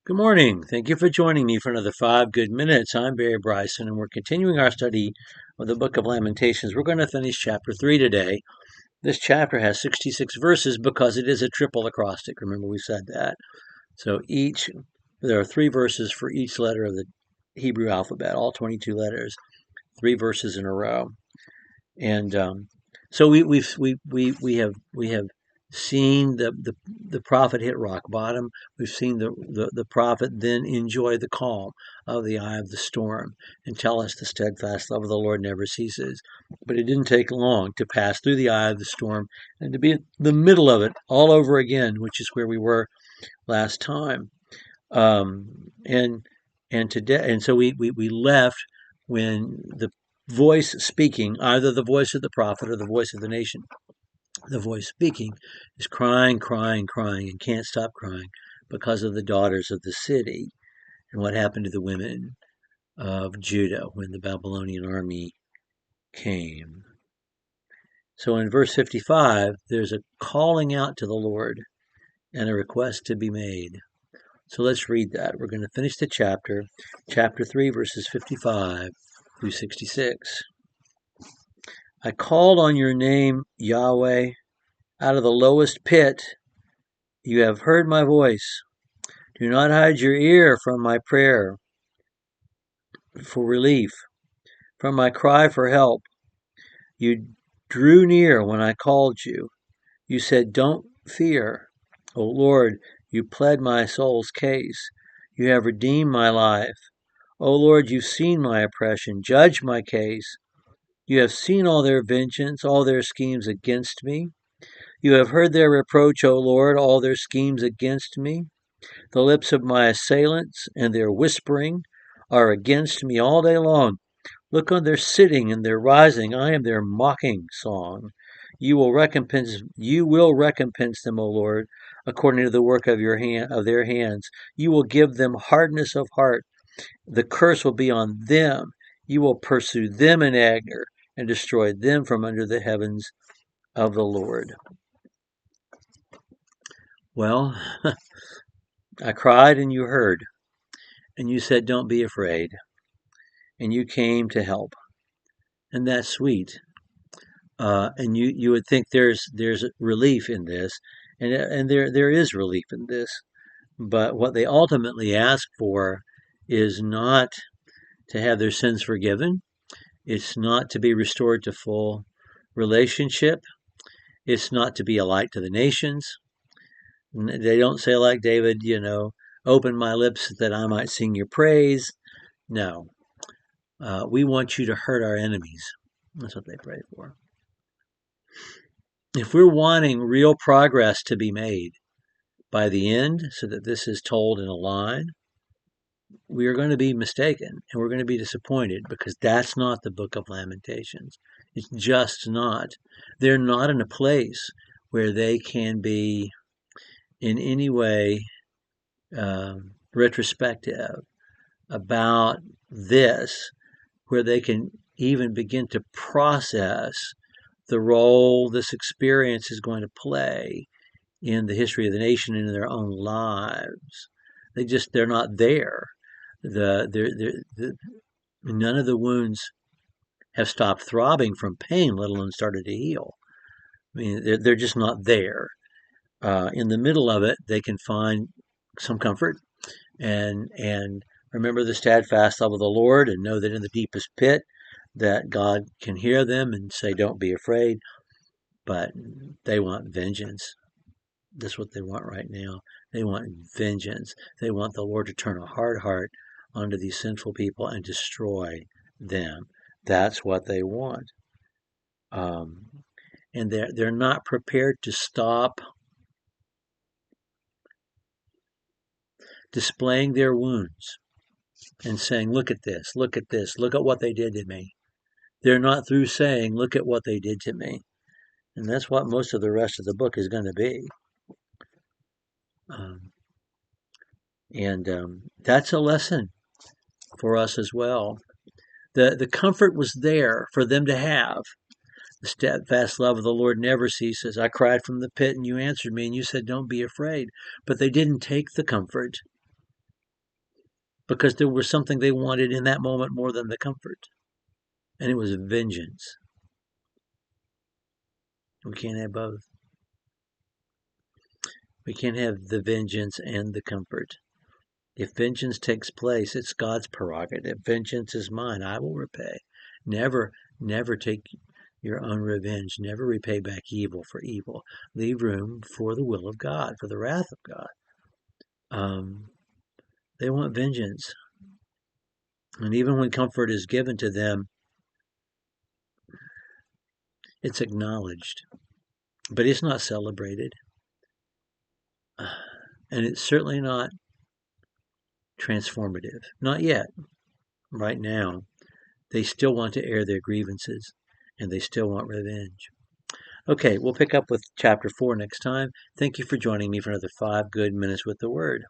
Good morning. Thank you for joining me for another 5 good minutes. I'm Barry Bryson, and we're continuing our study of the book of Lamentations. We're going to finish chapter 3 today. This chapter has 66 verses because it is a triple acrostic. Remember, we said that. So there are 3 verses for each letter of the Hebrew alphabet, all 22 letters, 3 verses in a row. And so we have seen the prophet hit rock bottom. We've seen the prophet then enjoy the calm of the eye of the storm and tell us the steadfast love of the Lord never ceases. But it didn't take long to pass through the eye of the storm and to be in the middle of it all over again, which is where we were last time. Um, and and today, and so we left when the voice speaking, either the voice of the prophet or the voice of the nation, the voice speaking is crying, crying, crying, and can't stop crying because of the daughters of the city and what happened to the women of Judah when the Babylonian army came. So in verse 55, there's a calling out to the Lord and a request to be made. So let's read that. We're going to finish the chapter 3, verses 55 through 66. I called on your name, Yahweh, out of the lowest pit. You have heard my voice. Do not hide your ear from my prayer for relief, from my cry for help. You drew near when I called you. You said, don't fear. O Lord, you pled my soul's case. You have redeemed my life. O Lord, you've seen my oppression. Judge my case. You have seen all their vengeance, all their schemes against me. You have heard their reproach, O Lord, all their schemes against me. The lips of my assailants and their whispering are against me all day long. Look on their sitting and their rising. I am their mocking song. You will recompense them, O Lord, according to the work of their hands. You will give them hardness of heart. The curse will be on them. You will pursue them in anger and destroy them from under the heavens of the Lord. Well, I cried and you heard, and you said, don't be afraid. And you came to help. And that's sweet. And you would think there's relief in this, and there is relief in this. But what they ultimately ask for is not to have their sins forgiven. It's not to be restored to full relationship. It's not to be a light to the nations. They don't say like David, open my lips that I might sing your praise. No, we want you to hurt our enemies. That's what they pray for. If we're wanting real progress to be made by the end, so that this is told in a line, we are going to be mistaken and we're going to be disappointed because that's not the book of Lamentations. It's just not. They're not in a place where they can be in any way retrospective about this, where they can even begin to process the role this experience is going to play in the history of the nation and in their own lives. They're not there. None of the wounds have stopped throbbing from pain, let alone started to heal. I mean, they're just not there. In the middle of it, they can find some comfort and remember the steadfast love of the Lord and know that in the deepest pit that God can hear them and say, don't be afraid. But they want vengeance. That's what they want right now. They want vengeance. They want the Lord to turn a hard heart onto these sinful people and destroy them. That's what they want. And they're not prepared to stop displaying their wounds and saying, look at this, look at this, look at what they did to me. They're not through saying, look at what they did to me. And that's what most of the rest of the book is going to be. That's a lesson for us as well. The comfort was there for them to have. The steadfast love of the Lord never ceases. I cried from the pit and you answered me and you said, don't be afraid. But they didn't take the comfort. because there was something they wanted in that moment more than the comfort. And it was vengeance. We can't have both. We can't have the vengeance and the comfort. If vengeance takes place, it's God's prerogative. Vengeance is mine. I will repay. Never take your own revenge. Never repay back evil for evil. Leave room for the will of God, for the wrath of God. They want vengeance. And even when comfort is given to them, it's acknowledged. But it's not celebrated. And it's certainly not transformative. Not yet. Right now. They still want to air their grievances, and they still want revenge. Okay, we'll pick up with chapter 4 next time. Thank you for joining me for another 5 good minutes with the Word.